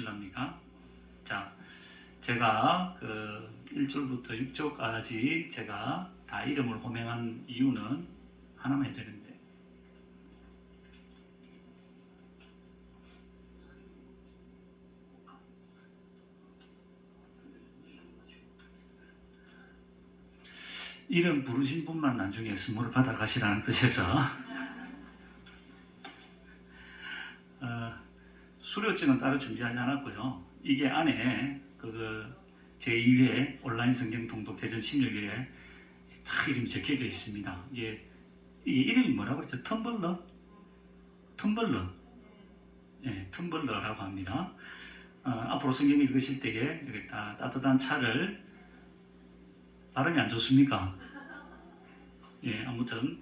주실랍니까? 자, 제가 그 1절부터 6절까지 제가 다 이름을 호명한 이유는 하나만 해드리는데, 이름 부르신 분만 나중에 선물을 받아 가시라는 뜻에서 수료증은 따로 준비하지 않았고요. 이게 안에 제2회 온라인 성경 통독 대전 16일에 다 이름이 적혀져 있습니다. 이게 이름이 뭐라고 했죠? 텀블러? 예, 텀블러라고 합니다. 앞으로 성경 읽으실 때에 이렇게 따뜻한 차를, 발음이 안 좋습니까? 예, 아무튼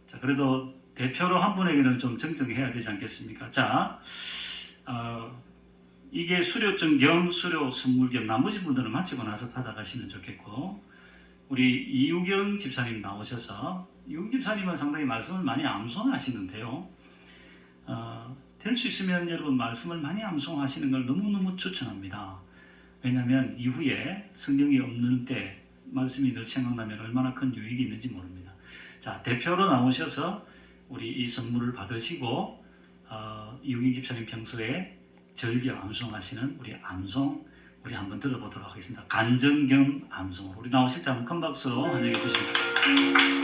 자, 그래도 대표로 한 분에게는 좀 정정해야 되지 않겠습니까? 자, 이게 수료증 겸 수료 선물 겸 나머지 분들은 마치고 나서 받아가시면 좋겠고, 우리 이유경 집사님 나오셔서, 이유경 집사님은 상당히 말씀을 많이 암송하시는데요. 될 수 있으면 여러분 말씀을 많이 암송하시는 걸 너무너무 추천합니다. 왜냐하면 이후에 성경이 없는 때 말씀이 늘 생각나면 얼마나 큰 유익이 있는지 모릅니다. 자, 대표로 나오셔서 우리 이 선물을 받으시고 이우기 집사님 평소에 즐겨 암송하시는 우리 암송 우리 한번 들어보도록 하겠습니다. 간증 겸 암송. 우리 나오실 때 한번 큰 박수로 환영해 주십시오.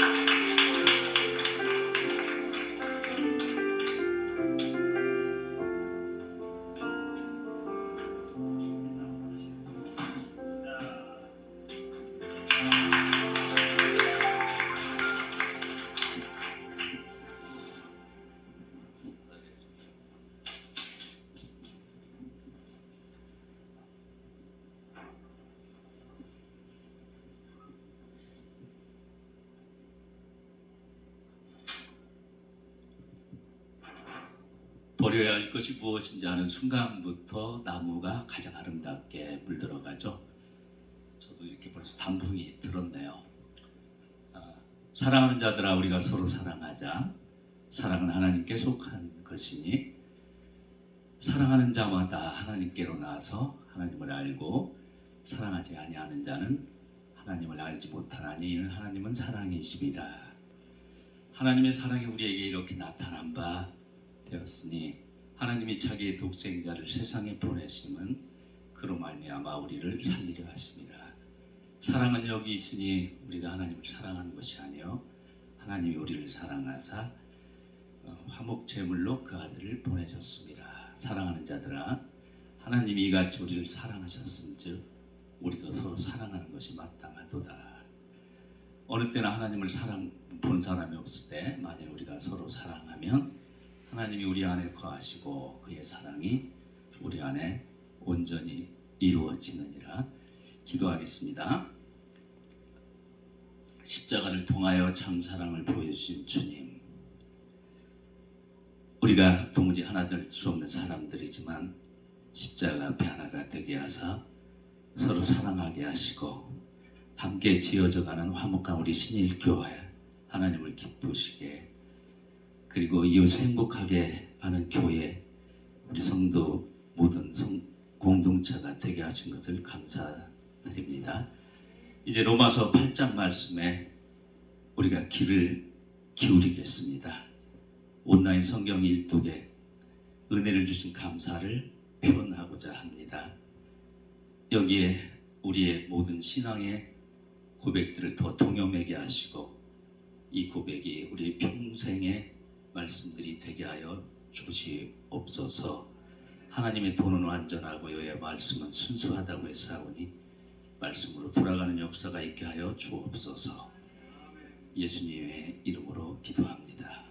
버려야 할 것이 무엇인지 아는 순간부터 나무가 가장 아름답게 물들어가죠. 저도 이렇게 벌써 단풍이 들었네요. 사랑하는 자들아, 우리가 서로 사랑하자. 사랑은 하나님께 속한 것이니 사랑하는 자마다 하나님께로 나아서 하나님을 알고 사랑하지 아니하는 자는 하나님을 알지 못하나니 이는 하나님은 사랑이심이라. 하나님의 사랑이 우리에게 이렇게 나타난 바 되었으니 하나님이 자기의 독생자를 세상에 보내심은 그로 말미암아 우리를 살리려 하심이라. 사랑은 여기 있으니 우리가 하나님을 사랑하는 것이 아니요 하나님이 우리를 사랑하사 화목 제물로 그 아들을 보내셨습니다. 사랑하는 자들아, 하나님이 이같이 우리를 사랑하셨은즉 우리도 서로 사랑하는 것이 마땅하도다. 어느 때나 하나님을 본 사람이 없을 때 만일 우리가 서로 사랑하면 하나님이 우리 안에 거하시고 그의 사랑이 우리 안에 온전히 이루어지느니라. 기도하겠습니다. 십자가를 통하여 참 사랑을 보여주신 주님, 우리가 도무지 하나 될 수 없는 사람들이지만 십자가 앞에 하나가 되게 하사 서로 사랑하게 하시고 함께 지어져가는 화목한 우리 신일교회 하나님을 기쁘시게, 그리고 이웃을 행복하게 하는 교회, 우리 성도 모든 공동체가 되게 하신 것을 감사드립니다. 이제 로마서 8장 말씀에 우리가 귀를 기울이겠습니다. 온라인 성경 일독에 은혜를 주신 감사를 표현하고자 합니다. 여기에 우리의 모든 신앙의 고백들을 더 동요매게 하시고 이 고백이 우리 평생의 말씀들이 되게 하여 주시옵소서. 하나님의 도는 완전하고 여의 말씀은 순수하다고 했사오니 말씀으로 돌아가는 역사가 있게 하여 주옵소서. 예수님의 이름으로 기도합니다.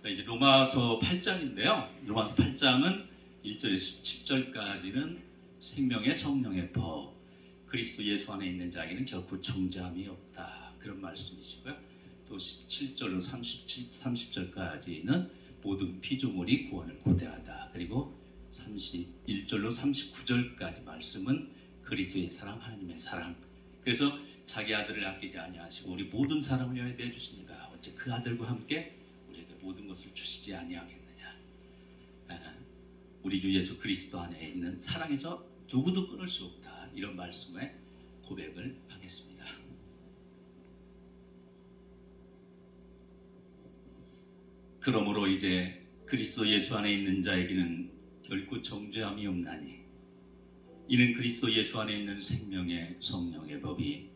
자, 이제 로마서 8장인데요. 로마서 8장은 1절에서 10절까지는 생명의 성령의 법, 그리스도 예수 안에 있는 자에게는 결코 정죄함이 없다, 그런 말씀이시고요. 또 17절로 30절까지는 모든 피조물이 구원을 고대하다. 그리고 31절로 39절까지 말씀은 그리스도의 사랑, 하나님의 사랑. 그래서 자기 아들을 아끼지 아니하시고 우리 모든 사람을 위하여 내주시니까 어째 그 아들과 함께 우리에게 모든 것을 주시지 아니하겠느냐. 우리 주 예수 그리스도 안에 있는 사랑에서 누구도 끊을 수 없다. 이런 말씀에 고백을 하겠습니다. 그러므로 이제 그리스도 예수 안에 있는 자에게는 결코 정죄함이 없나니 이는 그리스도 예수 안에 있는 생명의 성령의 법이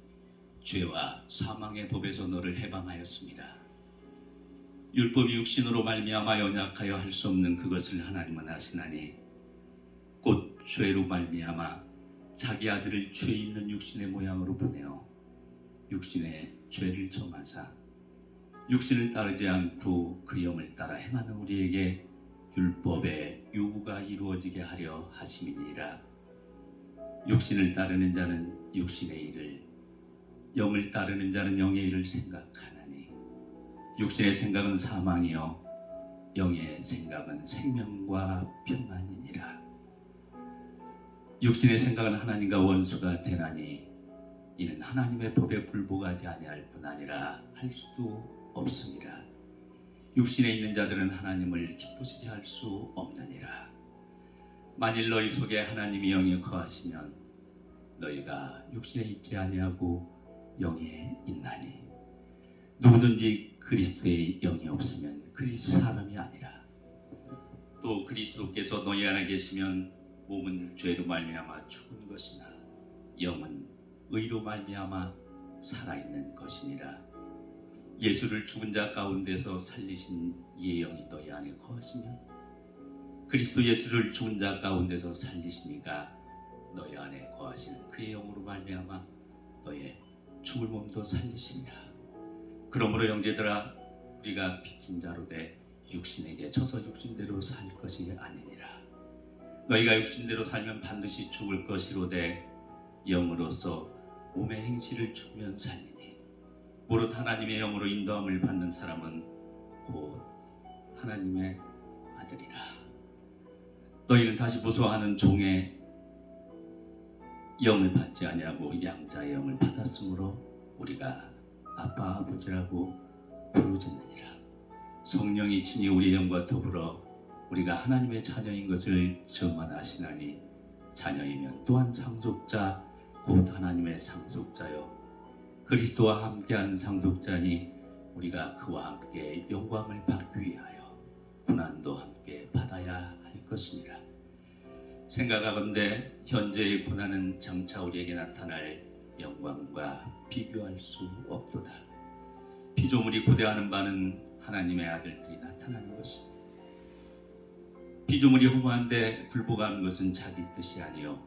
죄와 사망의 법에서 너를 해방하였습니다. 율법이 육신으로 말미암아 연약하여 할 수 없는 그것을 하나님은 하시나니 곧 죄로 말미암아 자기 아들을 죄 있는 육신의 모양으로 보내어 육신의 죄를 정하사 육신을 따르지 않고 그 영을 따라 행하는 우리에게 율법의 요구가 이루어지게 하려 하심이니라. 육신을 따르는 자는 육신의 일을, 영을 따르는 자는 영의 일을 생각하나니 육신의 생각은 사망이요 영의 생각은 생명과 평안이니라. 육신의 생각은 하나님과 원수가 되나니 이는 하나님의 법에 굴복하지 아니할 뿐 아니라 할 수도 없습니다. 육신에 있는 자들은 하나님을 기쁘시게 할 수 없느니라. 만일 너희 속에 하나님이 영이 거하시면 너희가 육신에 있지 아니하고 영에 있나니 누구든지 그리스도의 영이 없으면 그리스도 사람이 아니라. 또 그리스도께서 너희 안에 계시면 몸은 죄로 말미암아 죽은 것이나 영은 의로 말미암아 살아있는 것이니라. 예수를 죽은 자 가운데서 살리신 이의 영이 너희 안에 거하시면 그리스도 예수를 죽은 자 가운데서 살리시니까 너희 안에 거하시는 그의 영으로 말미암아 너의 죽을 몸도 살리시니라. 그러므로 형제들아 우리가 빚진 자로 돼 육신에게 쳐서 육신대로 살 것이 아니니라. 너희가 육신대로 살면 반드시 죽을 것이로되 영으로서 몸의 행실을 죽으면 살리니 무릇 하나님의 영으로 인도함을 받는 사람은 곧 하나님의 아들이라. 너희는 다시 무서워하는 종의 영을 받지 아니하고 양자의 영을 받았으므로 우리가 아빠 아버지라고 부르짖느니라. 성령이 친히 우리의 영과 더불어 우리가 하나님의 자녀인 것을 증언하시나니 자녀이면 또한 상속자 곧 하나님의 상속자요 그리스도와 함께한 상속자니 우리가 그와 함께 영광을 받기 위하여 고난도 함께 받아야 할 것이니라. 생각하건대 현재의 고난은 장차 우리에게 나타날 영광과 비교할 수 없도다. 피조물이 고대하는 바는 하나님의 아들들이 나타나는 것이다. 피조물이 허무한데 굴복하는 것은 자기 뜻이 아니요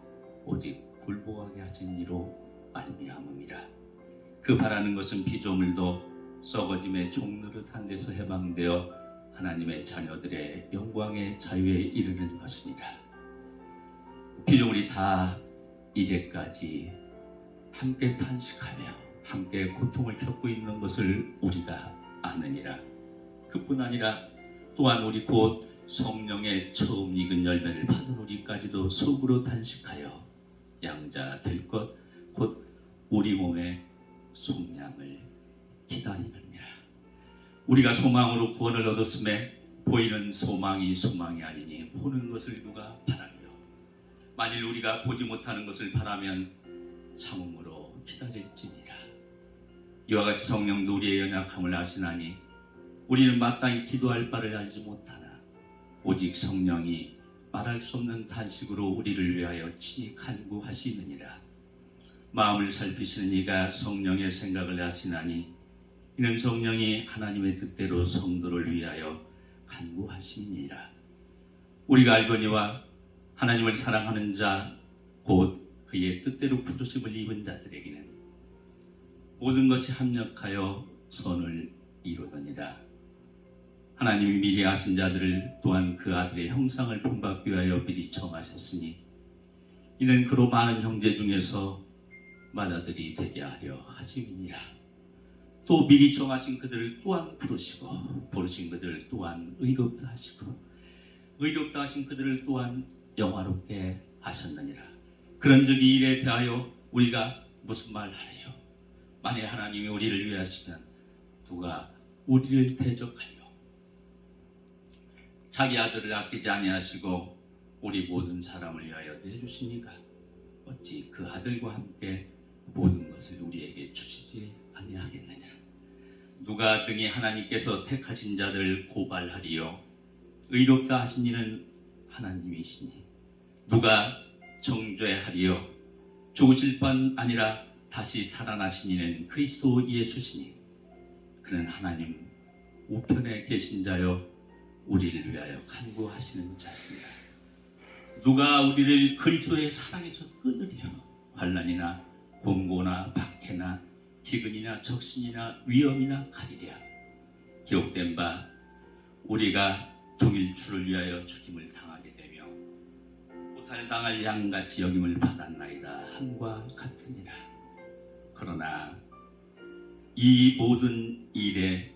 오직 굴복하게 하신 이로 말미암음이라. 그 바라는 것은 피조물도 썩어짐의 종노릇한 데서 해방되어 하나님의 자녀들의 영광의 자유에 이르는 것이니라. 피조물이 다 이제까지 함께 탄식하며 함께 고통을 겪고 있는 것을 우리가 아느니라. 그뿐 아니라 또한 우리 곧 성령의 처음 익은 열매를 받은 우리까지도 속으로 탄식하여 양자 될 것 곧 우리 몸의 속량을 기다리느니라. 우리가 소망으로 구원을 얻었음에 보이는 소망이 소망이 아니니 보는 것을 누가 바라며 만일 우리가 보지 못하는 것을 바라면 참음으로 기다릴지니라. 이와 같이 성령도 우리의 연약함을 아시나니 우리는 마땅히 기도할 바를 알지 못하나 오직 성령이 말할 수 없는 탄식으로 우리를 위하여 친히 간구하시느니라. 마음을 살피시는 이가 성령의 생각을 아시나니 이는 성령이 하나님의 뜻대로 성도를 위하여 간구하심이니라. 우리가 알거니와 하나님을 사랑하는 자 곧 그의 뜻대로 부르심을 입은 자들에게는 모든 것이 합력하여 선을 이루느니라. 하나님이 미리 아신 자들을 또한 그 아들의 형상을 본받기 위하여 미리 정하셨으니 이는 그로 많은 형제 중에서 맏아들이 되게 하려 하심이니라. 또 미리 정하신 그들을 또한 부르시고 부르신 그들을 또한 의롭다 하시고 의롭다 하신 그들을 또한 영화롭게 하셨느니라. 그런즉 이 일에 대하여 우리가 무슨 말하리요? 만일 하나님이 우리를 위하시면 누가 우리를 대적하리요? 자기 아들을 아끼지 아니하시고 우리 모든 사람을 위하여 내주시니가 어찌 그 아들과 함께 모든 것을 우리에게 주시지 아니하겠느냐. 누가 등이 하나님께서 택하신 자들을 고발하리요 의롭다 하신 이는 하나님이시니 누가 정죄하리요 죽으실 뿐 아니라 다시 살아나신 이는 그리스도 예수시니 그는 하나님 우편에 계신 자여 우리를 위하여 간구하시는 자시니라. 누가 우리를 그리스도의 사랑에서 끊으려 환난이나 공고나 박해나 기근이나 적신이나 위험이나 가리랴. 기록된 바 우리가 종일 주를 위하여 죽임을 당하게 되며 보살당할 양같이 여김을 받았나이다 함과 같으니라. 그러나 이 모든 일에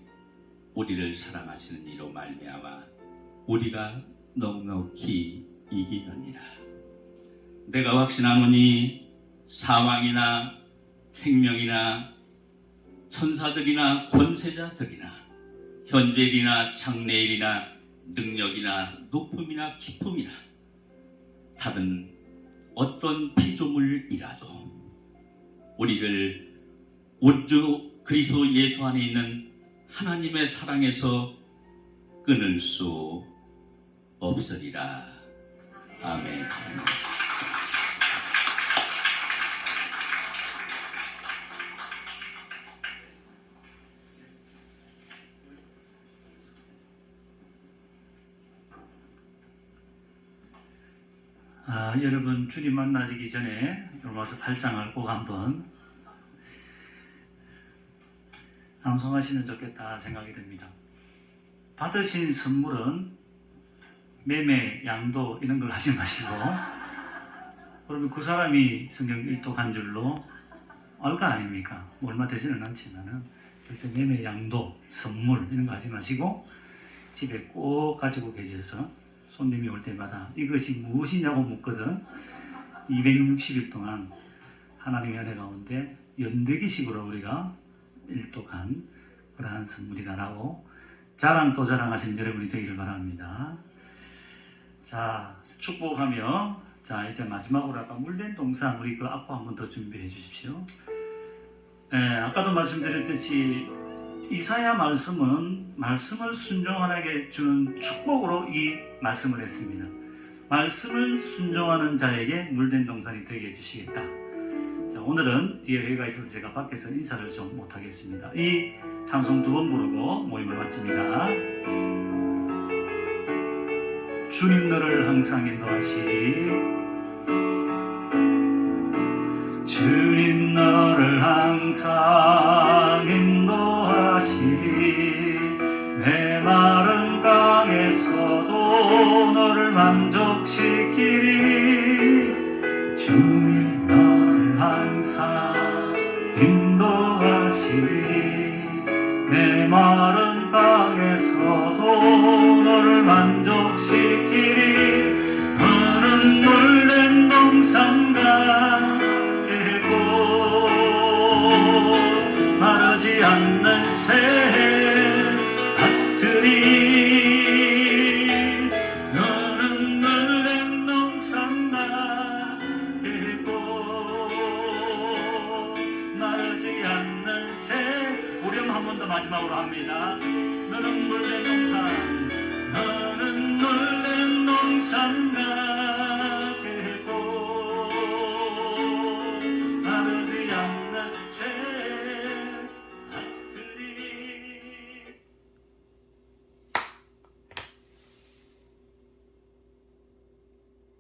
우리를 사랑하시는 이로 말미암아 우리가 넉넉히 이기느니라. 내가 확신하노니 사망이나 생명이나 천사들이나 권세자들이나 현재일이나 장래일이나 능력이나 높음이나 깊음이나 다른 어떤 피조물이라도 우리를 우주 그리스도 예수 안에 있는 하나님의 사랑에서 끊을 수 없으리라. 아멘. 여러분 주님 만나시기 전에 로마서 8장을 꼭 한번 암송하시면 좋겠다 생각이 듭니다. 받으신 선물은 매매, 양도 이런 걸 하지 마시고 그러면 그 사람이 성경 일독한 줄로 알거 아닙니까? 뭐 얼마 되지는 않지만은 절대 매매, 양도, 선물 이런 거 하지 마시고 집에 꼭 가지고 계셔서 손님이 올 때마다 이것이 무엇이냐고 묻거든 260일 동안 하나님의 은혜 가운데 연대기식으로 우리가 일독한 그러한 선물이다라고 자랑 또 자랑하신 여러분이 되기를 바랍니다. 자, 축복하며 자 이제 마지막으로 아까 물된 동상 우리 그 악보 한번 더 준비해 주십시오. 아까도 말씀드렸듯이 이사야 말씀은 말씀을 순종하게 주는 축복으로 이 말씀을 했습니다. 말씀을 순종하는 자에게 물된 동산이 되게 해주시겠다. 자, 오늘은 뒤에 회의가 있어서 제가 밖에서 인사를 좀 못하겠습니다. 이 찬송 2번 부르고 모임을 마칩니다. 주님 너를 항상 인도하시리 주님 너를 항상 인도하시리 내 마른 땅에서도 너를 만족시키리 주님 너를 항상 인도하시리 내 마른 땅에서도 너를 만족시키리 너는 물된 동산과 마르지 않는 새밭들이 너는 물된 농산나 그리고 마르지 않는 새 우렴 한 번 더 마지막으로 합니다. 너는 물된 농산 너는 물된 농산나 그리고 마르지 않는 새